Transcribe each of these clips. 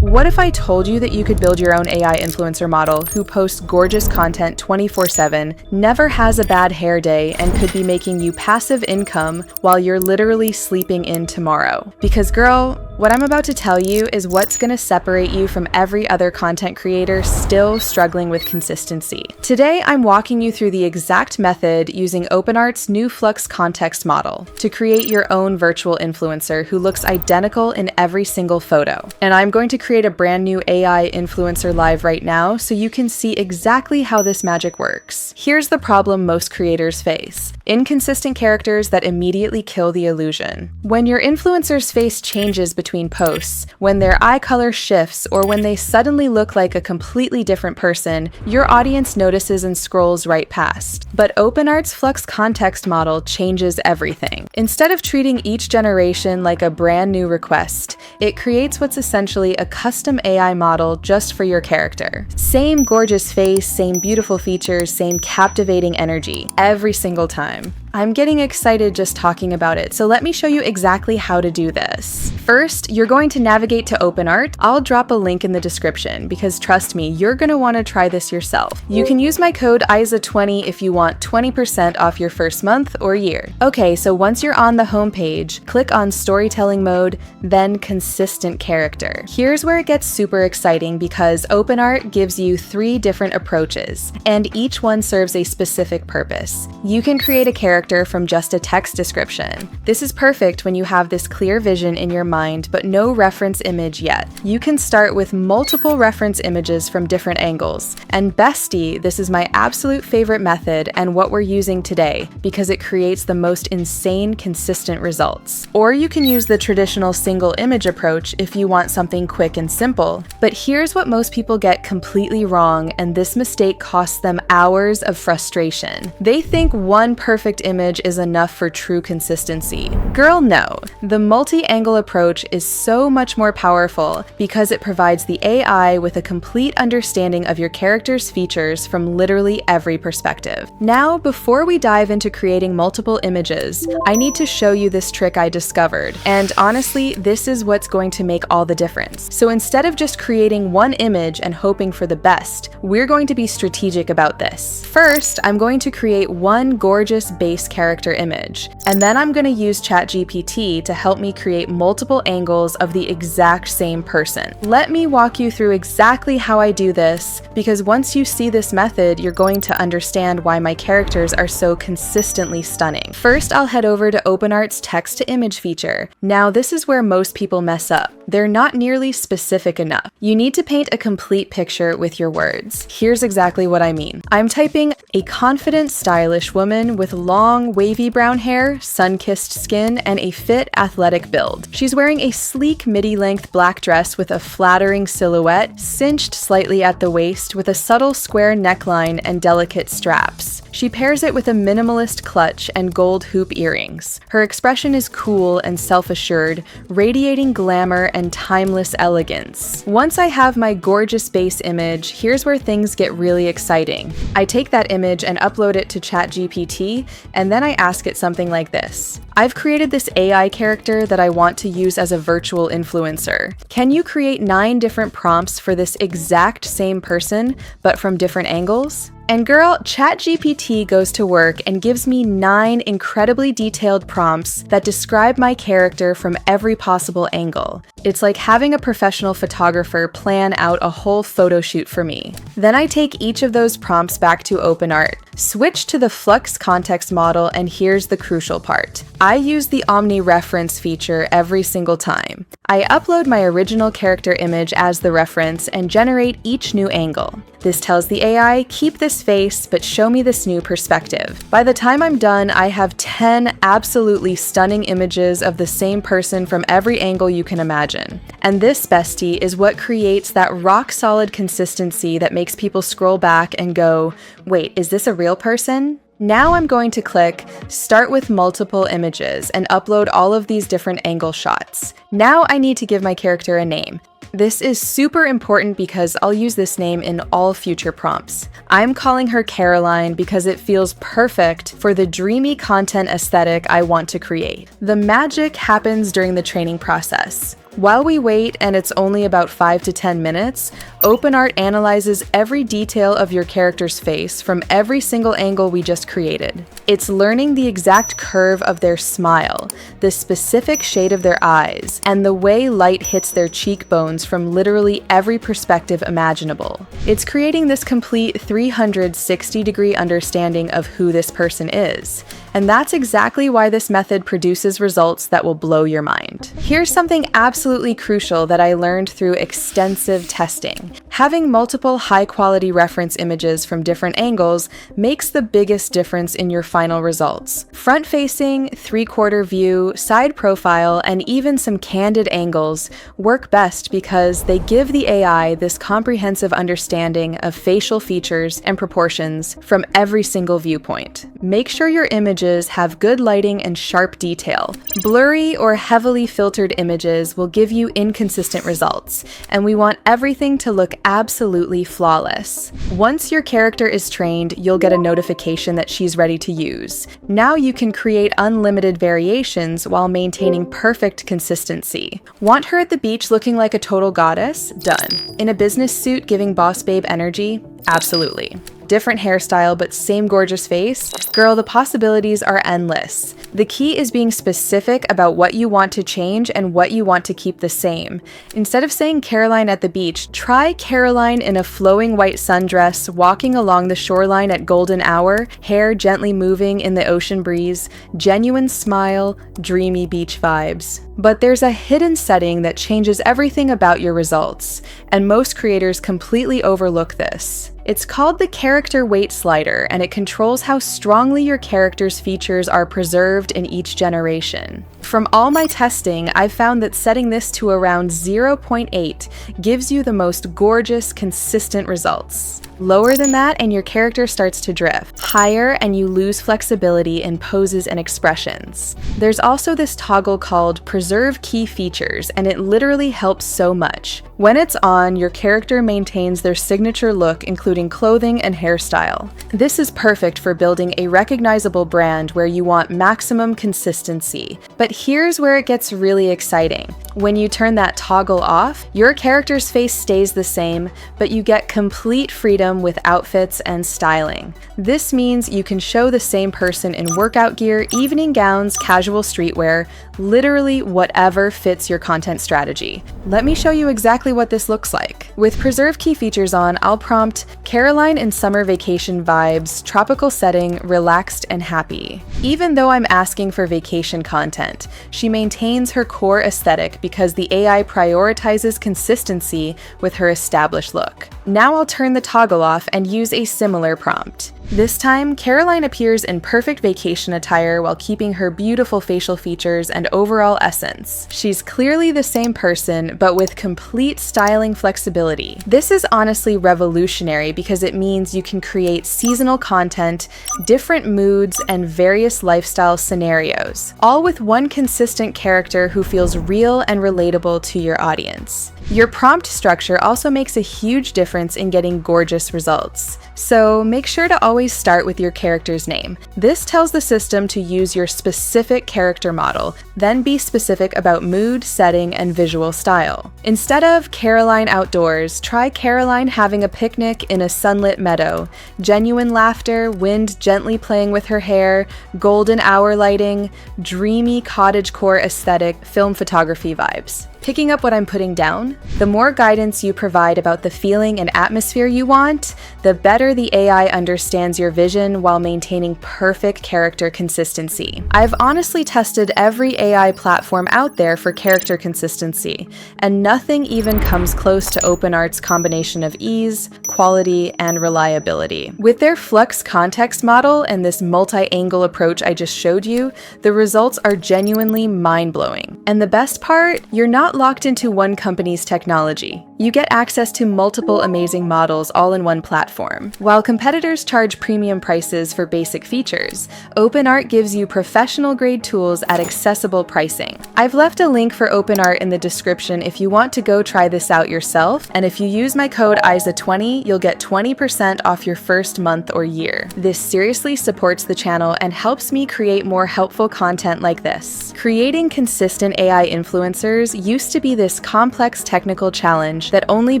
What if I told you that you could build your own AI influencer model who posts gorgeous content 24/7, never has a bad hair day, and could be making you passive income while you're literally sleeping in tomorrow? Because girl, what I'm about to tell you is what's gonna separate you from every other content creator still struggling with consistency. Today, I'm walking you through the exact method using OpenArt's new Flux context model to create your own virtual influencer who looks identical in every single photo. And I'm going to create a brand new AI influencer live right now so you can see exactly how this magic works. Here's the problem most creators face: inconsistent characters that immediately kill the illusion. When your influencer's face changes between posts, when their eye color shifts, or when they suddenly look like a completely different person, your audience notices and scrolls right past. But OpenArt's Flux context model changes everything. Instead of treating each generation like a brand new request, it creates what's essentially a custom AI model just for your character. Same gorgeous face, same beautiful features, same captivating energy, every single time. I'm getting excited just talking about it, so let me show you exactly how to do this. First, you're going to navigate to OpenArt. I'll drop a link in the description because trust me, you're gonna wanna try this yourself. You can use my code IZA20 if you want 20% off your first month or year. Okay, so once you're on the homepage, click on Storytelling Mode, then Consistent Character. Here's where it gets super exciting because OpenArt gives you 3 different approaches, and each one serves a specific purpose. You can create a character from just a text description. This is perfect when you have this clear vision in your mind but no reference image yet. You can start with multiple reference images from different angles. And bestie, this is my absolute favorite method and what we're using today because it creates the most insane consistent results. Or you can use the traditional single image approach if you want something quick and simple. But here's what most people get completely wrong, and this mistake costs them hours of frustration. They think one perfect image is enough for true consistency. Girl, no. The multi-angle approach is so much more powerful because it provides the AI with a complete understanding of your character's features from literally every perspective. Now, before we dive into creating multiple images, I need to show you this trick I discovered. And honestly, this is what's going to make all the difference. So instead of just creating one image and hoping for the best, we're going to be strategic about this. First, I'm going to create one gorgeous base character image, and then I'm going to use ChatGPT to help me create multiple angles of the exact same person. Let me walk you through exactly how I do this, because once you see this method, you're going to understand why my characters are so consistently stunning. First, I'll head over to OpenArt's text-to-image feature. Now, this is where most people mess up. They're not nearly specific enough. You need to paint a complete picture with your words. Here's exactly what I mean. I'm typing a confident, stylish woman with long, wavy brown hair, sun-kissed skin, and a fit, athletic build. She's wearing a sleek midi-length black dress with a flattering silhouette, cinched slightly at the waist with a subtle square neckline and delicate straps. She pairs it with a minimalist clutch and gold hoop earrings. Her expression is cool and self-assured, radiating glamour and timeless elegance. Once I have my gorgeous base image, here's where things get really exciting. I take that image and upload it to ChatGPT, and then I ask it something like this. I've created this AI character that I want to use as a virtual influencer. Can you create 9 different prompts for this exact same person, but from different angles? And girl, ChatGPT goes to work and gives me 9 incredibly detailed prompts that describe my character from every possible angle. It's like having a professional photographer plan out a whole photo shoot for me. Then I take each of those prompts back to OpenArt, switch to the Flux context model, and here's the crucial part. I use the Omni reference feature every single time. I upload my original character image as the reference and generate each new angle. This tells the AI, keep this face, but show me this new perspective. By the time I'm done, I have 10 absolutely stunning images of the same person from every angle you can imagine. And this, bestie, is what creates that rock-solid consistency that makes people scroll back and go, wait, is this a real person? Now I'm going to click Start with Multiple Images and upload all of these different angle shots. Now I need to give my character a name. This is super important because I'll use this name in all future prompts. I'm calling her Caroline because it feels perfect for the dreamy content aesthetic I want to create. The magic happens during the training process. While we wait, and it's only about 5 to 10 minutes, OpenArt analyzes every detail of your character's face from every single angle we just created. It's learning the exact curve of their smile, the specific shade of their eyes, and the way light hits their cheekbones from literally every perspective imaginable. It's creating this complete 360-degree understanding of who this person is. And that's exactly why this method produces results that will blow your mind. Here's something absolutely crucial that I learned through extensive testing. Having multiple high-quality reference images from different angles makes the biggest difference in your final results. Front-facing, three-quarter view, side profile, and even some candid angles work best because they give the AI this comprehensive understanding of facial features and proportions from every single viewpoint. Make sure your images have good lighting and sharp detail. Blurry or heavily filtered images will give you inconsistent results, and we want everything to look absolutely flawless. Once your character is trained, you'll get a notification that she's ready to use. Now you can create unlimited variations while maintaining perfect consistency. Want her at the beach looking like a total goddess? Done. In a business suit giving boss babe energy? Absolutely. Different hairstyle but same gorgeous face? Girl, the possibilities are endless. The key is being specific about what you want to change and what you want to keep the same. Instead of saying Caroline at the beach, try Caroline in a flowing white sundress, walking along the shoreline at golden hour, hair gently moving in the ocean breeze, genuine smile, dreamy beach vibes. But there's a hidden setting that changes everything about your results, and most creators completely overlook this. It's called the character weight slider, and it controls how strongly your character's features are preserved in each generation. From all my testing, I've found that setting this to around 0.8 gives you the most gorgeous, consistent results. Lower than that and your character starts to drift. Higher and you lose flexibility in poses and expressions. There's also this toggle called Preserve Key Features, and it literally helps so much. When it's on, your character maintains their signature look, including clothing and hairstyle. This is perfect for building a recognizable brand where you want maximum consistency. But here's where it gets really exciting. When you turn that toggle off, your character's face stays the same, but you get complete freedom with outfits and styling. This means you can show the same person in workout gear, evening gowns, casual streetwear, literally whatever fits your content strategy. Let me show you exactly what this looks like. With Preserve Key Features on, I'll prompt Caroline in summer vacation vibes, tropical setting, relaxed and happy. Even though I'm asking for vacation content, she maintains her core aesthetic because the AI prioritizes consistency with her established look. Now I'll turn the toggle off and use a similar prompt. This time, Caroline appears in perfect vacation attire while keeping her beautiful facial features and overall essence. She's clearly the same person, but with complete styling flexibility. This is honestly revolutionary because it means you can create seasonal content, different moods, and various lifestyle scenarios, all with one consistent character who feels real and relatable to your audience. Your prompt structure also makes a huge difference in getting gorgeous results. So make sure to always start with your character's name. This tells the system to use your specific character model, then be specific about mood, setting, and visual style. Instead of Caroline outdoors, try Caroline having a picnic in a sunlit meadow. Genuine laughter, wind gently playing with her hair, golden hour lighting, dreamy cottagecore aesthetic, film photography vibes. Picking up what I'm putting down? The more guidance you provide about the feeling and atmosphere you want, the better the AI understands your vision while maintaining perfect character consistency. I've honestly tested every AI platform out there for character consistency, and nothing even comes close to OpenArt's combination of ease, quality, and reliability. With their Flux context model and this multi-angle approach I just showed you, the results are genuinely mind-blowing. And the best part? You're not locked into one company's technology. You get access to multiple amazing models all in one platform. While competitors charge premium prices for basic features, OpenArt gives you professional-grade tools at accessible pricing. I've left a link for OpenArt in the description if you want to go try this out yourself, and if you use my code IZA20, you'll get 20% off your first month or year. This seriously supports the channel and helps me create more helpful content like this. Creating consistent AI influencers used to be this complex technical challenge that only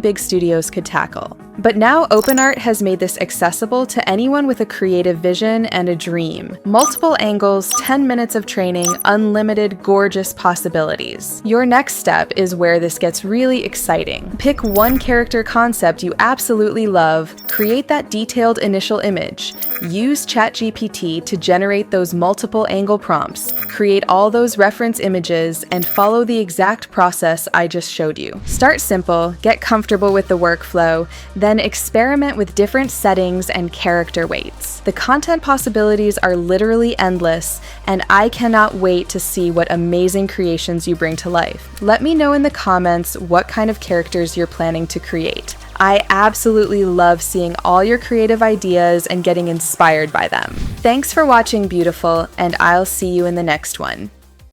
big studios could tackle. But now OpenArt has made this accessible to anyone with a creative vision and a dream. Multiple angles, 10 minutes of training, unlimited gorgeous possibilities. Your next step is where this gets really exciting. Pick one character concept you absolutely love, create that detailed initial image, use ChatGPT to generate those multiple angle prompts, create all those reference images, and follow the exact process I just showed you. Start simple, get comfortable with the workflow, then experiment with different settings and character weights. The content possibilities are literally endless, and I cannot wait to see what amazing creations you bring to life. Let me know in the comments what kind of characters you're planning to create. I absolutely love seeing all your creative ideas and getting inspired by them. Thanks for watching, beautiful, and I'll see you in the next one.